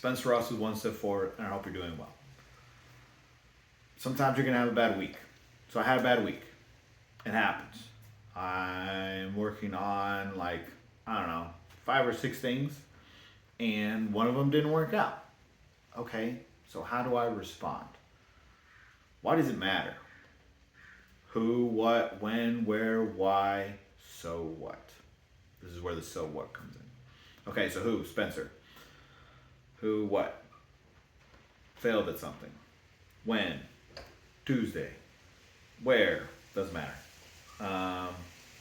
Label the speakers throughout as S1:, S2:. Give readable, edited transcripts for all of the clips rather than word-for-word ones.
S1: Spencer Ross is one step forward, and I hope you're doing well. Sometimes you're going to have a bad week. So I had a bad week. It happens. I'm working on, like, I don't know, 5 or 6 things, and one of them didn't work out. Okay, so how do I respond? Why does it matter? Who, what, when, where, why, so what? This is where the so what comes in. Okay, so who? Spencer. Who, what? Failed at something. When? Tuesday. Where? Doesn't matter.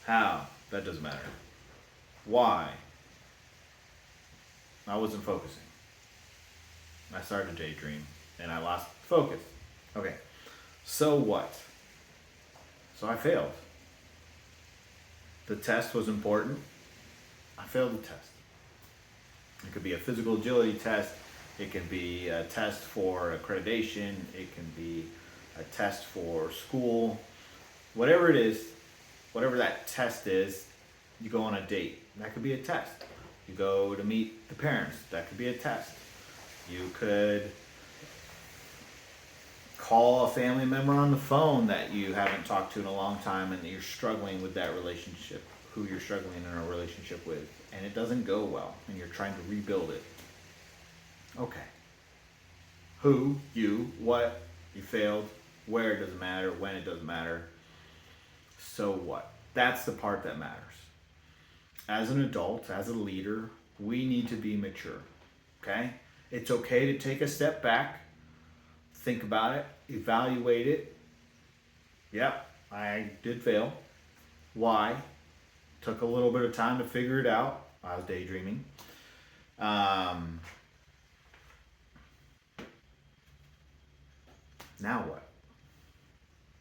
S1: How? That doesn't matter. Why? I wasn't focusing. I started to daydream and I lost focus. Okay, so what? So I failed. The test was important. I failed the test. It could be a physical agility test. It can be a test for accreditation. It can be a test for school. Whatever it is, whatever that test is, you go on a date. That could be a test. You go to meet the parents. That could be a test. You could call a family member on the phone that you haven't talked to in a long time and you're struggling with that relationship, who you're struggling in a relationship with, and it doesn't go well and you're trying to rebuild it. Okay. Who, you, what, you failed, where it doesn't matter, when it doesn't matter. So what? That's the part that matters. As an adult, as a leader, we need to be mature. Okay? It's okay to take a step back, think about it, evaluate it. Yep, I did fail. Why? Took a little bit of time to figure it out. I was daydreaming. Now what?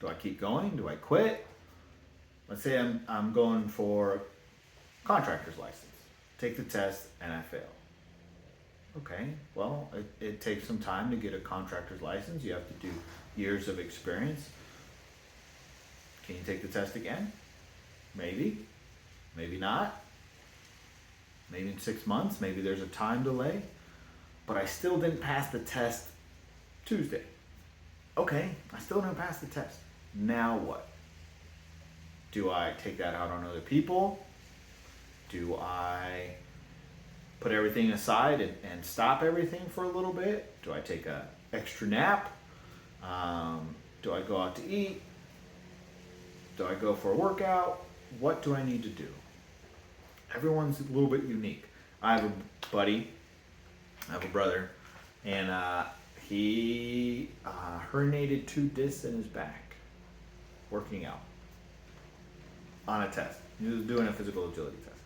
S1: Do I keep going? Do I quit? Let's say I'm going for a contractor's license. Take the test and I fail. Okay, well, it takes some time to get a contractor's license. You have to do years of experience. Can you take the test again? Maybe. Maybe not. Maybe in 6 months. Maybe there's a time delay. But I still didn't pass the test Tuesday. Okay, I still didn't pass the test. Now what? Do I take that out on other people? Do I put everything aside and stop everything for a little bit? Do I take a extra nap? Do I go out to eat? Do I go for a workout? What do I need to do? Everyone's a little bit unique. I have a buddy, I have a brother, and he herniated 2 discs in his back working out on a test. He was doing a physical agility test.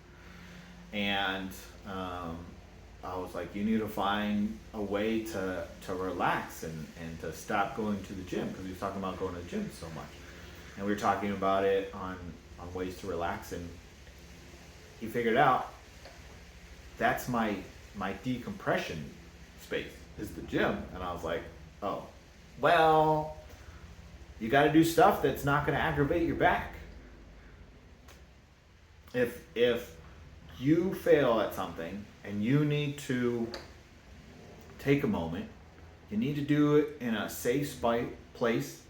S1: And I was like, you need to find a way to relax and to stop going to the gym, because he was talking about going to the gym so much. And we were talking about it on ways to relax, and he figured out that's my decompression space is the gym. And I was like, oh, well, you got to do stuff that's not going to aggravate your back. If you fail at something and you need to take a moment, you need to do it in a safe place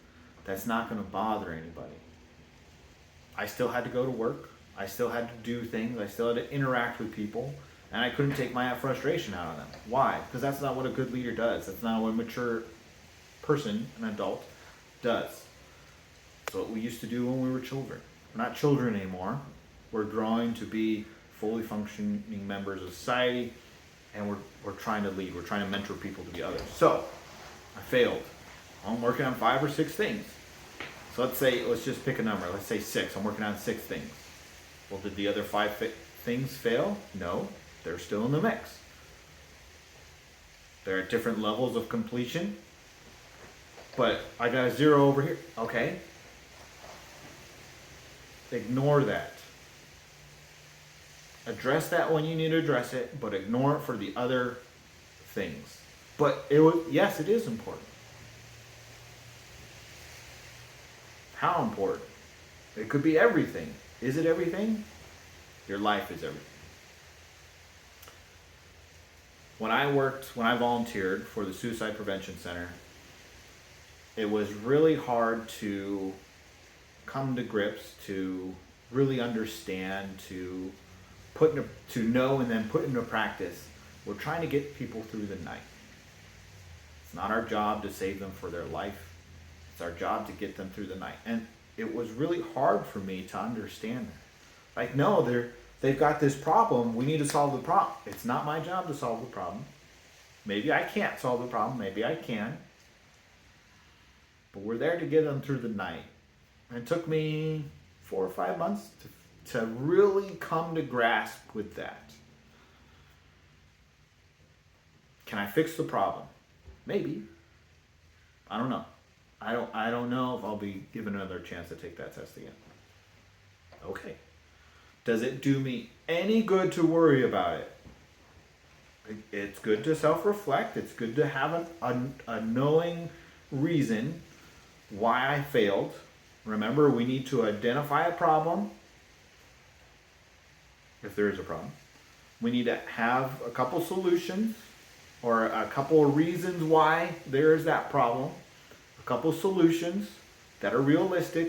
S1: that's not going to bother anybody. I still had to go to work. I still had to do things. I still had to interact with people. And I couldn't take my frustration out on them. Why? Because that's not what a good leader does. That's not what a mature person, an adult, does. It's what we used to do when we were children. We're not children anymore. We're growing to be fully functioning members of society, and we're trying to lead. We're trying to mentor people to be others. So, I failed. I'm working on 5 or 6 things. So let's just pick a number. Let's say 6. I'm working on 6 things. Well, did the other 5 things fail? No, they're still in the mix. They're at different levels of completion, but I got a 0 over here. Okay. Ignore that. Address that when you need to address it, but ignore it for the other things. But yes, it is important. How important? It could be everything. Is it everything? Your life is everything. when I volunteered for the Suicide Prevention Center, it was really hard to come to grips, to really understand, to to know and then put into practice. We're trying to get people through the night. It's not our job to save them for their life. It's our job to get them through the night. And it was really hard for me to understand that. Like, no, they've got this problem. We need to solve the problem. It's not my job to solve the problem. Maybe I can't solve the problem. Maybe I can. But we're there to get them through the night. And it took me 4 or 5 months to really come to grasp with that. Can I fix the problem? Maybe. I don't know. I don't know if I'll be given another chance to take that test again. Okay. Does it do me any good to worry about it? It's good to self-reflect. It's good to have a knowing reason why I failed. Remember, we need to identify a problem, if there is a problem. We need to have a couple solutions or a couple of reasons why there is that problem, a couple solutions that are realistic,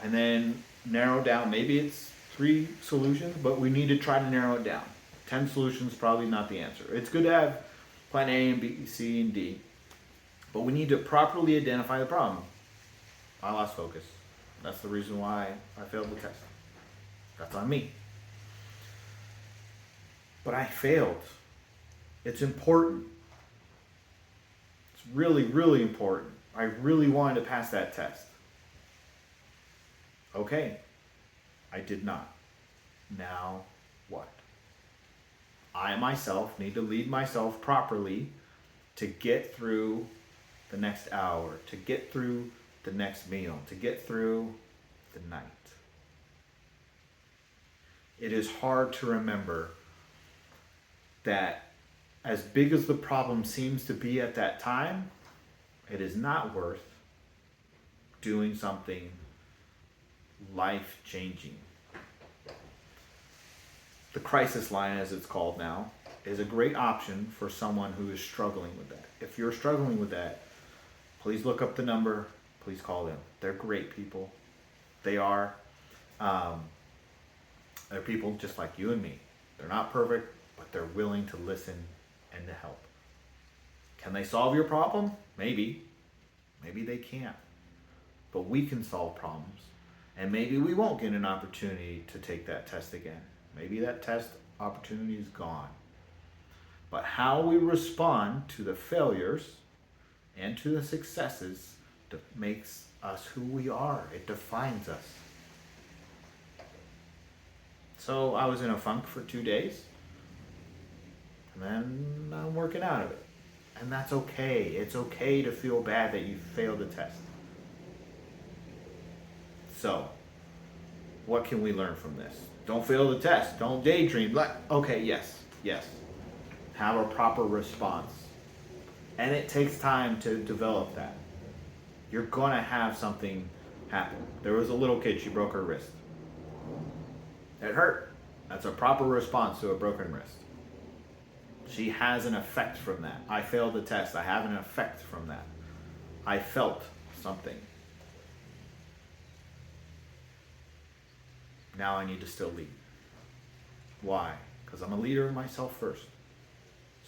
S1: and then narrow down. Maybe it's 3 solutions, but we need to try to narrow it down. 10 solutions, probably not the answer. It's good to have plan A and B, C, and D, but we need to properly identify the problem. I lost focus. That's the reason why I failed the test. That's on me. But I failed. It's important. It's really, really important. I really wanted to pass that test. Okay. I did not. Now what? I myself need to lead myself properly to get through the next hour, to get through the next meal, to get through the night. It is hard to remember that as big as the problem seems to be at that time, it is not worth doing something life-changing. The crisis line, as it's called now, is a great option for someone who is struggling with that. If you're struggling with that, please look up the number. Please call them. They're great people. They are. They're people just like you and me. They're not perfect, but they're willing to listen and to help. Can they solve your problem? Maybe. Maybe they can't. But we can solve problems. And maybe we won't get an opportunity to take that test again. Maybe that test opportunity is gone. But how we respond to the failures and to the successes makes us who we are. It defines us. So I was in a funk for 2 days, and then I'm working out of it. And that's okay. It's okay to feel bad that you failed the test. So, what can we learn from this? Don't fail the test. Don't daydream. Okay, yes. Have a proper response. And it takes time to develop that. You're going to have something happen. There was a little kid, she broke her wrist. It hurt. That's a proper response to a broken wrist. She has an effect from that. I failed the test. I have an effect from that. I felt something. Now I need to still lead. Why? Because I'm a leader of myself first.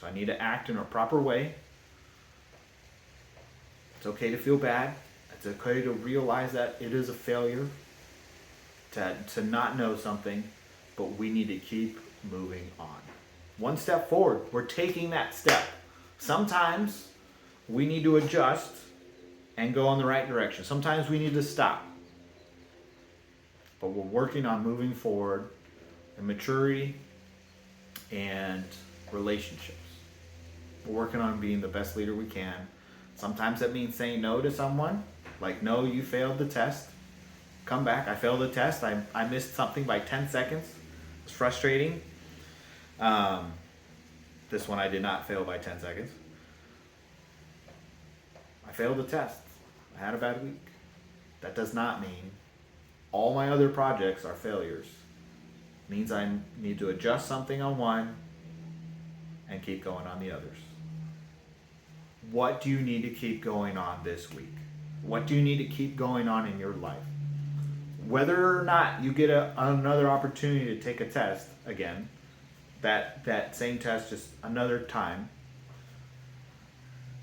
S1: So I need to act in a proper way. It's okay to feel bad. It's okay to realize that it is a failure, to not know something, but we need to keep moving on. One step forward. We're taking that step. Sometimes we need to adjust and go in the right direction. Sometimes we need to stop. But we're working on moving forward in maturity and relationships. We're working on being the best leader we can. Sometimes that means saying no to someone. Like, no, you failed the test. Come back. I failed the test. I missed something by 10 seconds. It's frustrating. This one I did not fail by 10 seconds. I failed the test. I had a bad week. That does not mean all my other projects are failures. It means I need to adjust something on one and keep going on the others. What do you need to keep going on this week? What do you need to keep going on in your life? Whether or not you get another opportunity to take a test again, that same test just another time.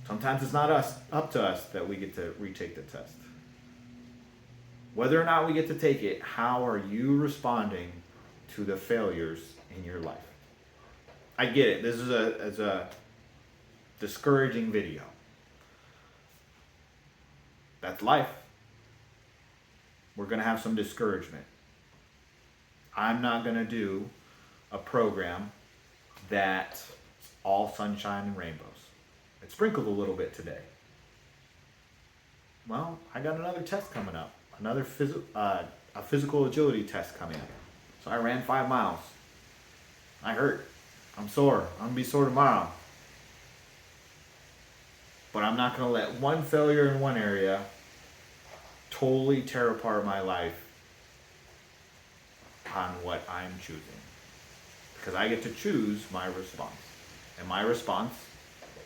S1: Sometimes it's not up to us that we get to retake the test. Whether or not we get to take it, how are you responding to the failures in your life? I get it. This is a discouraging video. That's life. We're going to have some discouragement. I'm not going to do a program that's all sunshine and rainbows. It sprinkled a little bit today. Well, I got another test coming up. Another a physical agility test coming up. So I ran 5 miles. I hurt. I'm sore. I'm going to be sore tomorrow. But I'm not going to let one failure in one area totally tear apart my life on what I'm choosing. Because I get to choose my response. And my response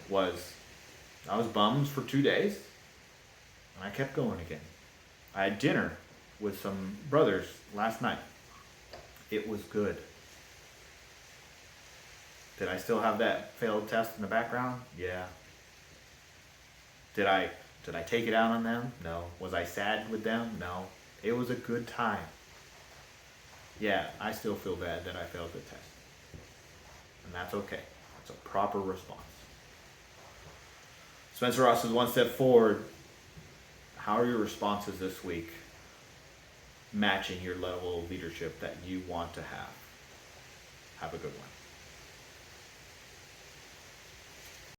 S1: was, I was bummed for 2 days, and I kept going again. I had dinner with some brothers last night. It was good. Did I still have that failed test in the background? Yeah. Did I take it out on them? No. Was I sad with them? No. It was a good time. Yeah, I still feel bad that I failed the test. And that's okay. It's a proper response. Spencer Ross is one step forward. How are your responses this week matching your level of leadership that you want to have? Have a good one.